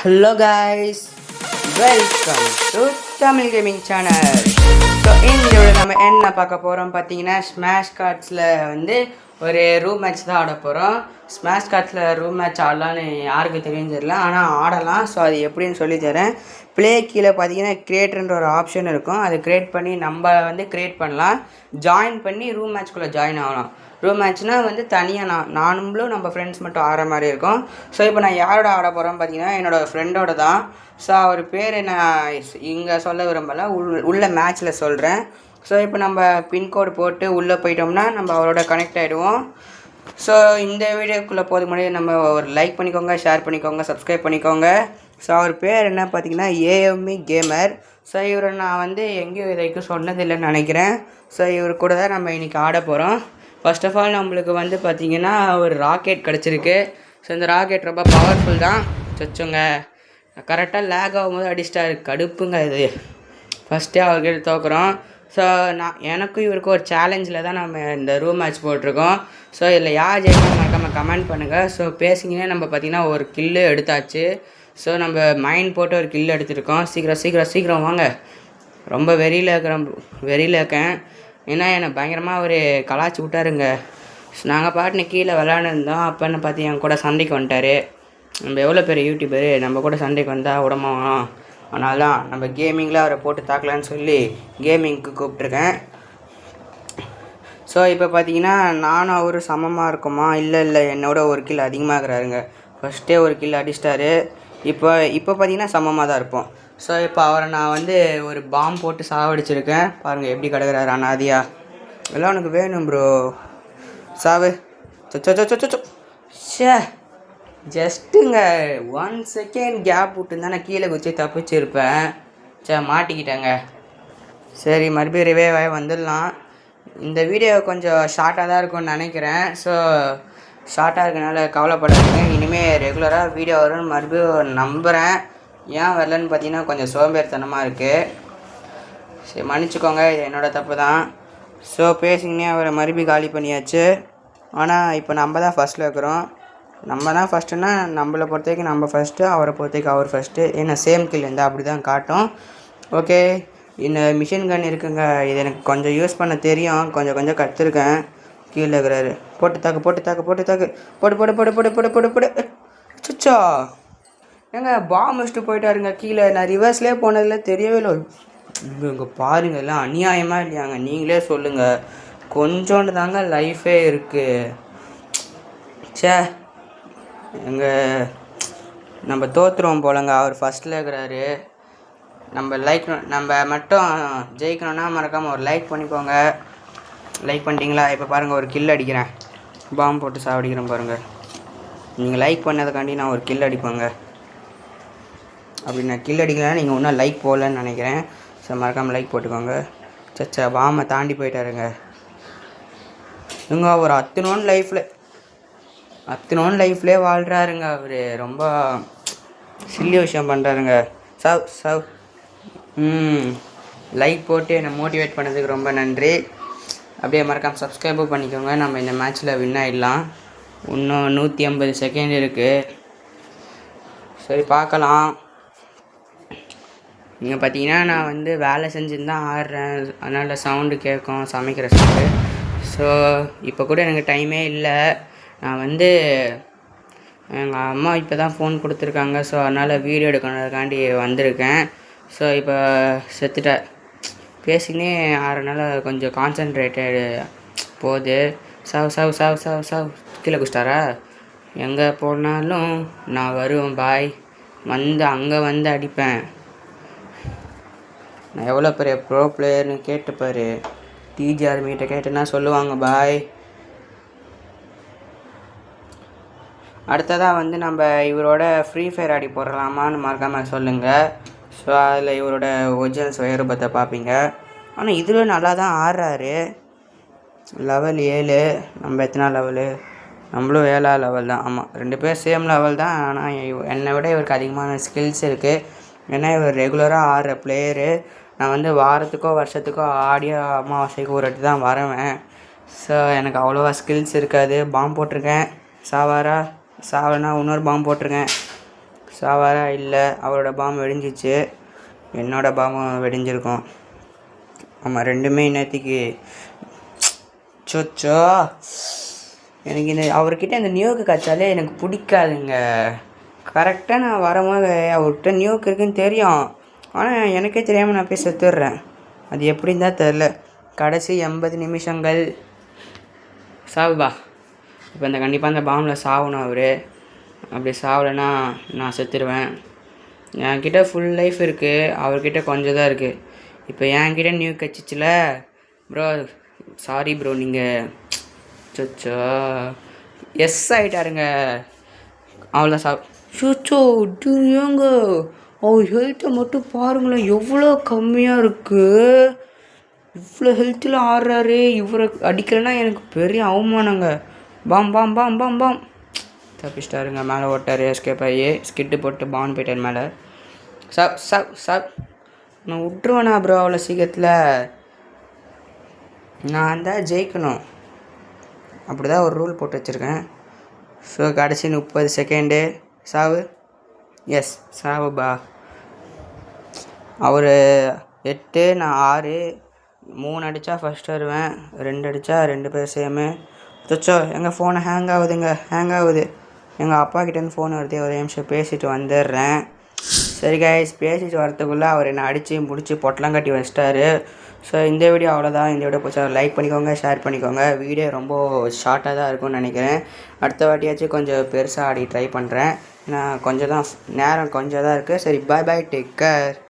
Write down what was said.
Hello guys, welcome to Tamil Gaming Channel. So இந்த நம்ம என்ன பார்க்க போகிறோம் பார்த்தீங்கன்னா ஸ்மாஷ் கார்ட்ஸில் வந்து ஒரு ரூம் மேட்ச் தான் ஆட போகிறோம். ஸ்மாஷ் கார்ட்ஸில் ரூம் மேட்ச் ஆடலான்னு யாருக்கு தெரியும் தெரியல, ஆனால் ஆடலாம். ஸோ அது எப்படின்னு சொல்லி தரேன். ப்ளே கீழே பார்த்தீங்கன்னா கிரியேட்டர்ன்ற ஒரு ஆப்ஷன் இருக்கும். அதை க்ரியேட் பண்ணி நம்ம வந்து க்ரியேட் பண்ணலாம். ஜாயின் பண்ணி ரூம் மேட்ச்குள்ளே ஜாயின் ஆகலாம். ரூம் மேட்ச்னால் வந்து தனியாக நானும் நம்ம ஃப்ரெண்ட்ஸ் மட்டும் ஆடுற மாதிரி இருக்கும். ஸோ இப்போ நான் யாரோட ஆட போகிறோன்னு பார்த்தீங்கன்னா என்னோடய ஃப்ரெண்டோட தான். ஸோ அவர் பேர் நான் இங்கே சொல்ல விரும்பலை, உள்ள மேட்ச்சில் சொல்கிறேன். ஸோ இப்போ நம்ம பின்கோடு போட்டு உள்ளே போயிட்டோம்னா நம்ம அவரோட கனெக்ட் ஆகிடுவோம். ஸோ இந்த வீடியோக்குள்ளே போதுக்கு முன்னாடி நம்ம ஒரு லைக் பண்ணிக்கோங்க, ஷேர் பண்ணிக்கோங்க, சப்ஸ்கிரைப் பண்ணிக்கோங்க. ஸோ அவர் பேர் என்ன பார்த்தீங்கன்னா ஏஎம்இ கேமர். ஸோ இவரை நான் வந்து எங்கேயும் வரைக்கும் சொன்னதில்லைன்னு நினைக்கிறேன். ஸோ இவர் கூட தான் நம்ம இன்றைக்கி ஆட போகிறோம். ஃபர்ஸ்ட் ஆஃப் ஆல் நம்மளுக்கு வந்து பார்த்திங்கன்னா ஒரு ராக்கெட் கிடச்சிருக்கு. ஸோ இந்த ராக்கெட் ரொம்ப பவர்ஃபுல் தான். சொச்சுங்க கரெக்டாக லேக் ஆகும்போது அடிச்சிட்டாரு, கடுப்புங்க இது. ஃபஸ்ட்டே அவர்கிட்ட தோக்குறோம். ஸோ எனக்கும் இவருக்கும் ஒரு சேலஞ்சில் தான் நம்ம இந்த ரூம் மேட்ச் போட்டிருக்கோம். ஸோ இதில் யார் ஜெயிக்கணும் மறக்காமல் கமெண்ட் பண்ணுங்கள். ஸோ பேசிங்கன்னா நம்ம பார்த்திங்கன்னா ஒரு கில்லு எடுத்தாச்சு. ஸோ நம்ம மைண்ட் போட்டு ஒரு கில்லு எடுத்துருக்கோம். சீக்கிரம் வாங்க. ரொம்ப வெறியில் இருக்கேன். ஏன்னா என்னை பயங்கரமாக ஒரு கலாச்சி விட்டாருங்க. நாங்கள் பாட்டுன்னு கீழே விளாண்டுருந்தோம். அப்போன்னு பார்த்து என் கூட சண்டைக்கு வந்துட்டார். நம்ம எவ்வளோ பெரிய யூடியூபரு, நம்ம கூட சண்டைக்கு வந்தால் விடமாவோம். அதனால தான் நம்ம கேமிங்கில் அவரை போட்டு தாக்கலான்னு சொல்லி கேமிங்க்கு கூப்பிட்ருக்கேன். ஸோ இப்போ பார்த்தீங்கன்னா நானும் அவரும் சமமாக இருக்குமா? இல்லை என்னோட ஒரு கில் அதிகமாகிறாருங்க. ஃபஸ்ட்டே ஒரு கில் அடிச்சிட்டாரு. இப்போ பார்த்தீங்கன்னா சமமாக தான் இருப்போம். ஸோ இப்போ அவரை நான் வந்து ஒரு பாம்பு போட்டு சாவடிச்சிருக்கேன். பாருங்கள் எப்படி கிடக்குறாரு அனாதியா. எல்லாம் உனக்கு வேணும் ப்ரோ. சாவு. ஷே ஜஸ்ட்டுங்க 1 செகண்ட் கேப் விட்டுருந்தா நான் கீழே குச்சி தப்பிச்சிருப்பேன். மாட்டிக்கிட்டேங்க. சரி மறுபடியும் ரிவைவ் ஆகி வந்துடலாம். இந்த வீடியோ கொஞ்சம் ஷார்ட்டாக தான் இருக்கும்னு நினைக்கிறேன். ஸோ ஷார்ட்டாக இருக்கனால கவலைப்படாதீங்க. இனிமேல் ரெகுலராக வீடியோ வரும்னு மறுபடியும் நம்புகிறேன். ஏன் வரலன்னு பார்த்தீங்கன்னா கொஞ்சம் சோம்பேறித்தனமாக இருக்குது. சரி மன்னிச்சிக்கோங்க, இது என்னோடய தப்பு தான். ஸோ பேசிங்கன்னே அவரை மறுபடியும் காலி பண்ணியாச்சு. ஆனால் இப்போ நம்ம தான் ஃபஸ்ட்டில் இருக்கிறோம். நம்ம தான் ஃபஸ்ட்டுன்னா நம்மளை பொறுத்த வரைக்கும் நம்ம ஃபஸ்ட்டு, அவரை பொறுத்த வரைக்கும் அவர் ஃபஸ்ட்டு. ஏன்னா சேம் கில் இருந்தால் அப்படி தான் காட்டும். ஓகே, இந்த மிஷின் கன் இருக்குங்க. இது எனக்கு கொஞ்சம் யூஸ் பண்ண தெரியும், கொஞ்சம் கற்றுருக்கேன். கீழே இருக்கிறாரு. போட்டு போடு. சுச்சா ஏங்க பாம்பு வச்சுட்டு போயிட்டாருங்க கீழே. நான் ரிவர்ஸ்லேயே போனதில் தெரியவே இல்லை. இங்கே பாருங்கள், எல்லாம் அநியாயமாக இல்லையாங்க? நீங்களே சொல்லுங்கள். கொஞ்சோண்டு தாங்க லைஃபே இருக்குது. நம்ம தோற்றுருவோம் போலங்க. அவர் ஃபஸ்ட்டில் இருக்கிறாரு. நம்ம மட்டும் ஜெயிக்கணும்னா மறக்காமல் ஒரு லைக் பண்ணிக்கோங்க. லைக் பண்ணிட்டீங்களா? இப்போ பாருங்கள் ஒரு கில் அடிக்கிறேன். பாம்பு போட்டு சாவடிக்கிறேன் பாருங்கள். நீங்கள் லைக் பண்ணதுக்காண்டி நான் ஒரு கில் அடிப்பேங்க. அப்படி நான் கில் அடிக்கலாம், நீங்கள் இன்னும் லைக் போடலன்னு நினைக்கிறேன். ஸோ மறக்காமல் லைக் போட்டுக்கோங்க. பாம்பை தாண்டி போயிட்டாருங்க. இவங்க ஒரு 10 லைஃப்லேயே வாழ்கிறாருங்க அவர். ரொம்ப சில்லி விஷயம் பண்ணுறாருங்க. சவ் லைக் போட்டு என்னை மோட்டிவேட் பண்ணதுக்கு ரொம்ப நன்றி. அப்படியே மறக்காமல் சப்ஸ்கிரைபும் பண்ணிக்கோங்க. நம்ம இந்த மேட்ச்சில் வின் ஆகிடலாம். இன்னும் 150 செகண்ட் இருக்குது. சரி பார்க்கலாம். இங்கே பார்த்தீங்கன்னா நான் வந்து வேலை செஞ்சுன்னு தான் ஆடுறேன். அதனால் சவுண்டு கேட்கும், சமைக்கிற சவுண்டு. ஸோ இப்போ கூட எனக்கு டைமே இல்லை. நான் வந்து எங்கள் அம்மா இப்போ தான் ஃபோன் கொடுத்துருக்காங்க. ஸோ அதனால் வீடியோ எடுக்கிறதுக்காண்டி வந்திருக்கேன். ஸோ இப்போ செத்துட்டேன். பேசினே ஆறனால கொஞ்சம் கான்சன்ட்ரேட்டடு போகுது. சாவ் கீழே குச்சிட்டாரா? எங்கே போனாலும் நான் வருவேன் பாய். அங்கே வந்து அடிப்பேன். நான் எவ்வளோ பெரிய ப்ரோ பிளேயர்னு கேட்டுப்பார். டிஜி ஆர்மிகிட்ட கேட்டேன்னா சொல்லுவாங்க பாய். அடுத்ததாக வந்து நம்ம இவரோட ஃப்ரீ ஃபயர் ஆடி போடலாமான்னு மறக்காமல் சொல்லுங்கள். ஸோ அதில் இவரோட ஒரிஜினல் சுயரூபத்தை பார்ப்பீங்க. ஆனால் இதில் நல்லா தான் ஆடுறாரு. லெவல் 7. நம்ம எத்தனை லெவலு? நம்மளும் 7ஆம் லெவல் தான். ஆமாம், 2 பேர் சேம் லெவல் தான். ஆனால் என்னை விட இவருக்கு அதிகமான ஸ்கில்ஸ் இருக்குது. ஏன்னா இவர் ரெகுலராக ஆடுற பிளேயரு. நான் வந்து வாரத்துக்கோ வருஷத்துக்கோ ஆடியோ அமாவாசைக்கு ஒரு வாட்டி தான் வருவேன். ஸோ எனக்கு அவ்வளோவா ஸ்கில்ஸ் இருக்காது. பாம்பு போட்டிருக்கேன். சாவனா இன்னொரு பாம்பு போட்டிருக்கேன். சாவாரா இல்லை, அவரோட பாம் வெடிஞ்சிச்சு, என்னோட பாமும் வெடிஞ்சிருக்கும். ஆமாம், ரெண்டுமே இன்னத்துக்கு. சொச்சோ, எனக்கு இந்த அவர்கிட்ட இந்த நியூக்கு காய்ச்சாலே எனக்கு பிடிக்காதுங்க. கரெக்டாக நான் வரும்போது அவர்கிட்ட நியூக்கு இருக்குன்னு தெரியும், ஆனால் எனக்கே தெரியாமல் நான் போய் செத்துடுறேன். அது எப்படின்னு தான் தெரில. கடைசி 80 நிமிஷங்கள். சாவுபா. இப்போ இந்த கண்டிப்பாக அந்த பாம்பில் சாகணும் அவர். அப்படி சாவலைன்னா நான் செத்துடுவேன். என்கிட்ட ஃபுல் லைஃப் இருக்குது, அவர்கிட்ட கொஞ்சம் தான் இருக்குது. இப்போ என்கிட்ட நியூ கச்சிச்சில ப்ரோ. சாரி ப்ரோ, நீங்கள் சொச்சோ எஸ் ஆகிட்டாருங்க. அவ்வளோ சுச்சோ ஏங்க அவர் ஹெல்த்தை மட்டும் பாருங்களேன், எவ்வளோ கம்மியாக இருக்குது. இவ்வளோ ஹெல்த்தில் ஆடுறாரு. இவரை அடிக்கலைன்னா எனக்கு பெரிய அவமானங்க. பாம் பாம் பாம் பாம் பாம். தப்பிச்சிட்டாருங்க. மேலே ஓட்டார், எஸ்கேப் ஆகி ஸ்கிட்டு போட்டு பான் போயிட்டார் மேலே. சாப் நான் விட்ருவேண்ணா ப்ரோ. அவ்வளோ சீக்கிரத்தில் நான் தான் ஜெயிக்கணும், அப்படி தான் ஒரு ரூல் போட்டு வச்சுருக்கேன். ஸோ கடைசி 30 செகண்டு. சாவு. எஸ், சாவுபா. அவர் 8, நான் 6. 3 அடித்தா ஃபஸ்ட் வருவேன், 2 அடித்தா 2 பேர் சேமு. சொச்சோ எங்கள் ஃபோனை ஹேங் ஆகுது. எங்கள் அப்பா கிட்டேருந்து ஃபோன் வருது, ஒரு நிமிஷம் பேசிட்டு வந்துடுறேன். சரி கைஸ், பேசிட்டு வரத்துக்குள்ளே அவர் என்னை அடித்து முடிச்சு பொட்டலாம் கட்டி வச்சிட்டாரு. ஸோ இந்த வீடியோ அவ்வளோதான். இந்த வீடியோ பிடிச்சா லைக் பண்ணிக்கோங்க, ஷேர் பண்ணிக்கோங்க. வீடியோ ரொம்ப ஷார்ட்டாக தான் இருக்கும்னு நினைக்கிறேன். அடுத்த வாட்டியாச்சும் கொஞ்சம் பெருசாக ஆடி ட்ரை பண்ணுறேன். நான் கொஞ்சம் தான் நேரம் கொஞ்சம் தான் இருக்குது. சரி, பாய் பாய், டேக் கேர்.